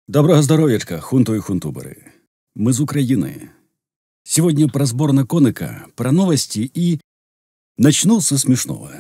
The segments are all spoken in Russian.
Доброго здоров'ячка, хунту і хунтубери. Мы з Украины. Сегодня про сбор на Коника, про новости и... Начну со смешного.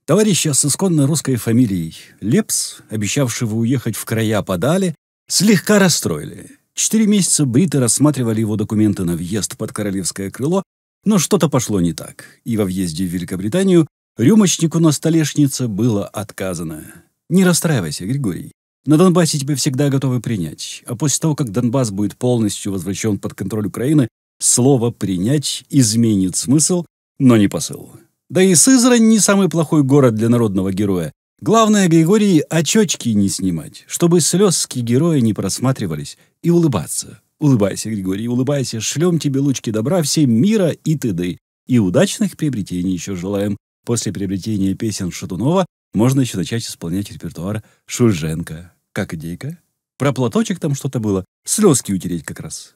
Товарища с исконно русской фамилией Лепс, обещавшего уехать в края подали, слегка расстроили. 4 месяца бриты рассматривали его документы на въезд под королевское крыло, но что-то пошло не так, и во въезде в Великобританию рюмочнику на столешнице было отказано. Не расстраивайся, Григорий. На Донбассе тебя всегда готовы принять, а после того, как Донбасс будет полностью возвращен под контроль Украины, слово «принять» изменит смысл, но не посыл. Да и Сызрань не самый плохой город для народного героя. Главное, Григорий, очечки не снимать, чтобы слезки героя не просматривались, и улыбаться. Улыбайся, Григорий, улыбайся, шлем тебе лучки добра, всем мира и т.д. И удачных приобретений еще желаем. После приобретения песен Шатунова можно еще начать исполнять репертуар Шульженко. Как идейка? Про платочек там что-то было. Слезки утереть как раз.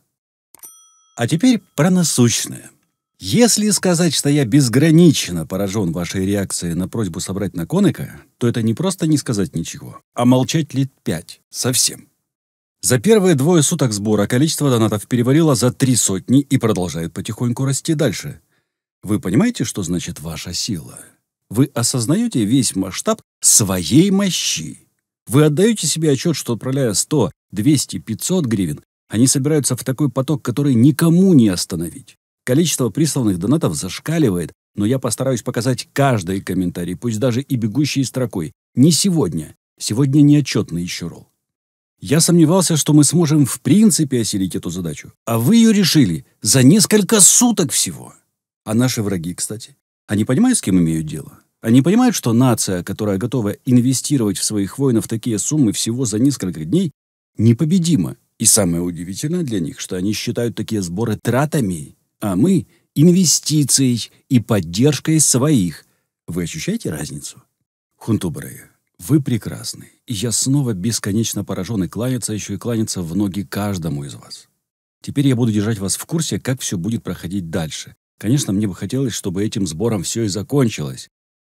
А теперь про насущное. Если сказать, что я безгранично поражен вашей реакцией на просьбу собрать на Коника, то это не просто не сказать ничего, а молчать лет 5. Совсем. За первые 2 суток сбора количество донатов перевалило за 300 и продолжает потихоньку расти дальше. Вы понимаете, что значит ваша сила? Вы осознаете весь масштаб своей мощи. Вы отдаете себе отчет, что отправляя 100, 200, 500 гривен, они собираются в такой поток, который никому не остановить. Количество присланных донатов зашкаливает, но я постараюсь показать каждый комментарий, пусть даже и бегущий строкой. Не сегодня. Сегодня не отчетный еще ролл. Я сомневался, что мы сможем в принципе осилить эту задачу, а вы ее решили за несколько суток всего. А наши враги, кстати, они понимают, с кем имеют дело? Они понимают, что нация, которая готова инвестировать в своих воинов такие суммы всего за несколько дней, непобедима. И самое удивительное для них, что они считают такие сборы тратами, а мы – инвестицией и поддержкой своих. Вы ощущаете разницу? Хунтуберы, вы прекрасны. И я снова бесконечно поражен и кланяться еще и кланяться в ноги каждому из вас. Теперь я буду держать вас в курсе, как все будет проходить дальше. Конечно, мне бы хотелось, чтобы этим сбором все и закончилось.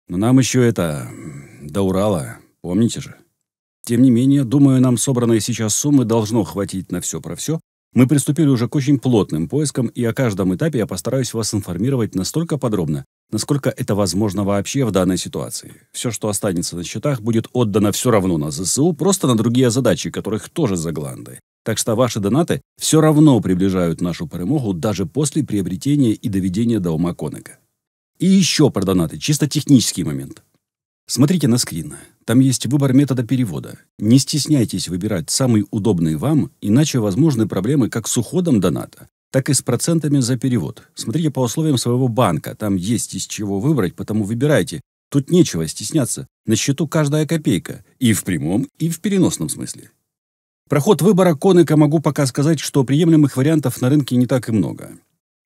Но нам еще это... до Урала, помните же? Тем не менее, думаю, нам собранной сейчас суммы должно хватить на все про все. Мы приступили уже к очень плотным поискам, и о каждом этапе я постараюсь вас информировать настолько подробно, насколько это возможно вообще в данной ситуации. Все, что останется на счетах, будет отдано все равно на ЗСУ, просто на другие задачи, которых тоже загланды. Так что ваши донаты все равно приближают нашу перемогу даже после приобретения и доведения до ума Коника. И еще про донаты, чисто технический момент. Смотрите на скрин. Там есть выбор метода перевода. Не стесняйтесь выбирать самый удобный вам, иначе возможны проблемы как с уходом доната, так и с процентами за перевод. Смотрите по условиям своего банка. Там есть из чего выбрать, потому выбирайте. Тут нечего стесняться. На счету каждая копейка. И в прямом, и в переносном смысле. Про ход выбора Коника могу пока сказать, что приемлемых вариантов на рынке не так и много.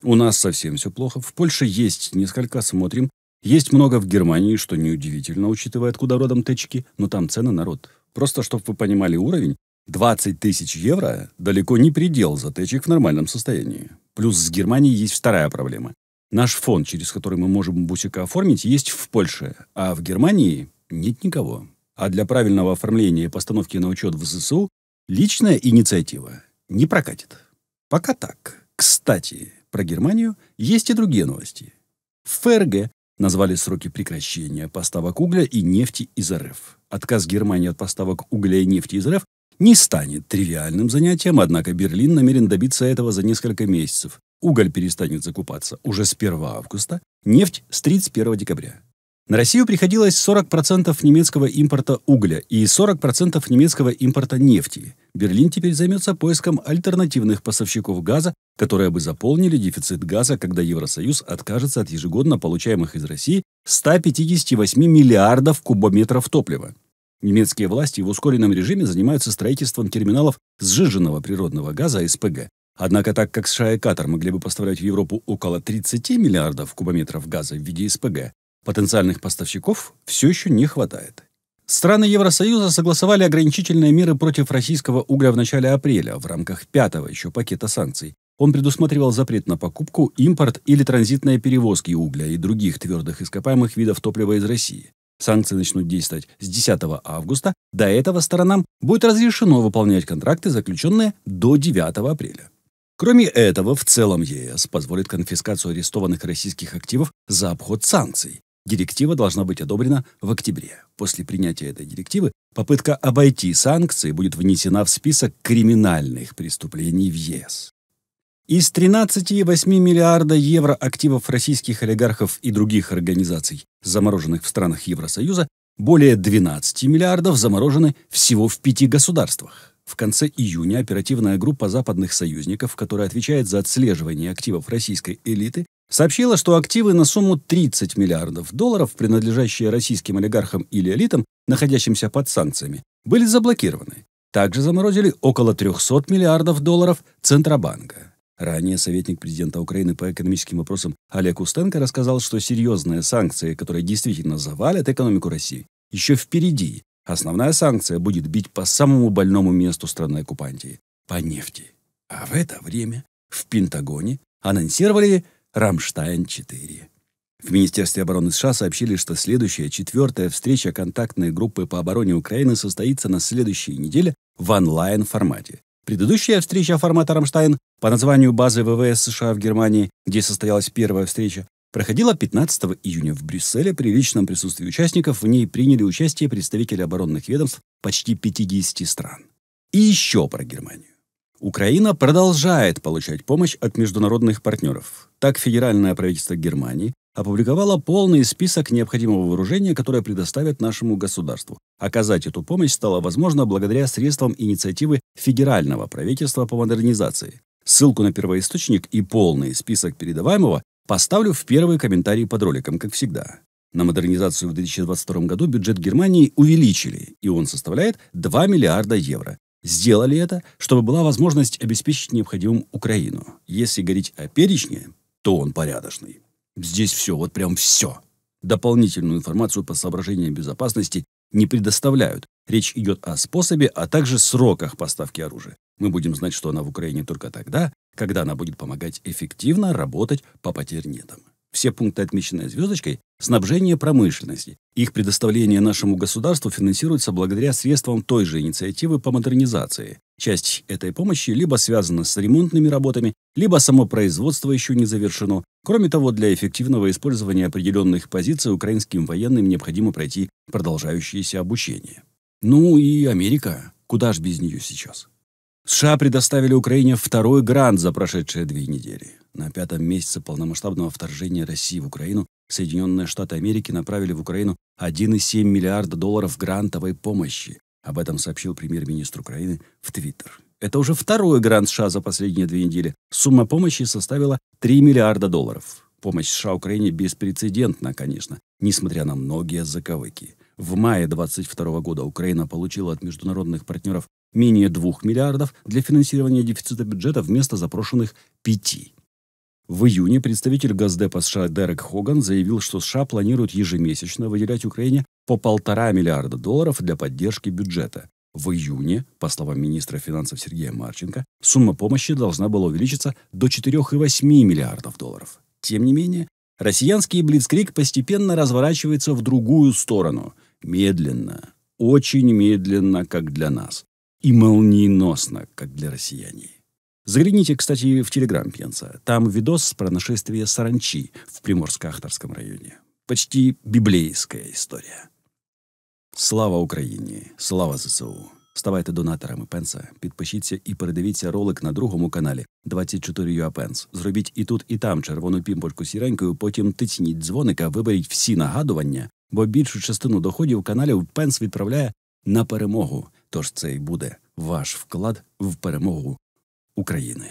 У нас совсем все плохо. В Польше есть несколько, смотрим. Есть много в Германии, что неудивительно, учитывая, откуда родом течки, но там цены народ. Просто, чтобы вы понимали уровень, 20 тысяч евро далеко не предел за течек в нормальном состоянии. Плюс с Германией есть вторая проблема. Наш фонд, через который мы можем бусика оформить, есть в Польше, а в Германии нет никого. А для правильного оформления и постановки на учет в ЗСУ личная инициатива не прокатит. Пока так. Кстати, про Германию есть и другие новости. В ФРГ назвали сроки прекращения поставок угля и нефти из РФ. Отказ Германии от поставок угля и нефти из РФ не станет тривиальным занятием, однако Берлин намерен добиться этого за несколько месяцев. Уголь перестанет закупаться уже с 1 августа, нефть с 31 декабря. На Россию приходилось 40% немецкого импорта угля и 40% немецкого импорта нефти. Берлин теперь займется поиском альтернативных поставщиков газа, которые бы заполнили дефицит газа, когда Евросоюз откажется от ежегодно получаемых из России 158 миллиардов кубометров топлива. Немецкие власти в ускоренном режиме занимаются строительством терминалов сжиженного природного газа СПГ. Однако, так как США и Катар могли бы поставлять в Европу около 30 миллиардов кубометров газа в виде СПГ, потенциальных поставщиков все еще не хватает. Страны Евросоюза согласовали ограничительные меры против российского угля в начале апреля в рамках 5-го еще пакета санкций. Он предусматривал запрет на покупку, импорт или транзитные перевозки угля и других твердых ископаемых видов топлива из России. Санкции начнут действовать с 10 августа. До этого сторонам будет разрешено выполнять контракты, заключенные до 9 апреля. Кроме этого, в целом ЕС позволит конфискацию арестованных российских активов за обход санкций. Директива должна быть одобрена в октябре. После принятия этой директивы попытка обойти санкции будет внесена в список криминальных преступлений в ЕС. Из 13,8 миллиарда евро активов российских олигархов и других организаций, замороженных в странах Евросоюза, более 12 миллиардов заморожены всего в 5 государствах. В конце июня оперативная группа западных союзников, которая отвечает за отслеживание активов российской элиты, сообщила, что активы на сумму 30 миллиардов долларов, принадлежащие российским олигархам или элитам, находящимся под санкциями, были заблокированы. Также заморозили около 300 миллиардов долларов Центробанка. Ранее советник президента Украины по экономическим вопросам Олег Устенко рассказал, что серьезные санкции, которые действительно завалят экономику России, еще впереди. Основная санкция будет бить по самому больному месту страны-оккупантии – по нефти. А в это время в Пентагоне анонсировали «Рамштайн-4». В Министерстве обороны США сообщили, что следующая, 4-я встреча контактной группы по обороне Украины состоится на следующей неделе в онлайн-формате. Предыдущая встреча формата «Рамштайн» по названию базы ВВС США в Германии, где состоялась первая встреча, проходила 15 июня в Брюсселе. При личном присутствии участников в ней приняли участие представители оборонных ведомств почти 50 стран. И еще про Германию. Украина продолжает получать помощь от международных партнеров. Так, федеральное правительство Германии опубликовало полный список необходимого вооружения, которое предоставят нашему государству. Оказать эту помощь стало возможно благодаря средствам инициативы федерального правительства по модернизации. Ссылку на первоисточник и полный список передаваемого поставлю в первый комментарий под роликом, как всегда. На модернизацию в 2022 году бюджет Германии увеличили, и он составляет 2 миллиарда евро. Сделали это, чтобы была возможность обеспечить необходимым Украину. Если говорить о перечне, то он порядочный. Здесь все, вот прям все. Дополнительную информацию по соображениям безопасности не предоставляют. Речь идет о способе, а также сроках поставки оружия. Мы будем знать, что она в Украине только тогда, когда она будет помогать эффективно работать по потернетам. Все пункты, отмеченные звездочкой, снабжение промышленности. Их предоставление нашему государству финансируется благодаря средствам той же инициативы по модернизации. Часть этой помощи либо связана с ремонтными работами, либо само производство еще не завершено. Кроме того, для эффективного использования определенных позиций украинским военным необходимо пройти продолжающееся обучение. Ну и Америка. Куда ж без нее сейчас? США предоставили Украине второй грант за прошедшие 2 недели. На 5-м месяце полномасштабного вторжения России в Украину Соединенные Штаты Америки направили в Украину 1,7 миллиарда долларов грантовой помощи. Об этом сообщил премьер-министр Украины в Твиттер. Это уже второй грант США за последние 2 недели. Сумма помощи составила 3 миллиарда долларов. Помощь США Украине беспрецедентна, конечно, несмотря на многие заковыки. В мае 2022 года Украина получила от международных партнеров менее 2 миллиардов для финансирования дефицита бюджета вместо запрошенных 5. В июне представитель Госдепа США Дерек Хоган заявил, что США планируют ежемесячно выделять Украине по 1,5 миллиарда долларов для поддержки бюджета. В июне, по словам министра финансов Сергея Марченко, сумма помощи должна была увеличиться до 4,8 миллиардов долларов. Тем не менее, россиянский блицкриг постепенно разворачивается в другую сторону. Медленно, очень медленно, как для нас. И молниеносно, как для россиян. Загляните, кстати, в Телеграм Пенса. Там видос про нашествие саранчи в Приморско-Ахтарском районе. Почти библейская історія. Слава Україні! Слава ЗСУ! Ставайте донаторами Пенса, підпишіться і передивіться ролик на другому каналі 24UA Пенс. Зробіть і тут, і там червону пімпочку сіренькою, потім тицніть дзвоника, виберіть всі нагадування, бо більшу частину доходів каналів Пенс відправляє на перемогу. Тож це й буде ваш вклад в перемогу України.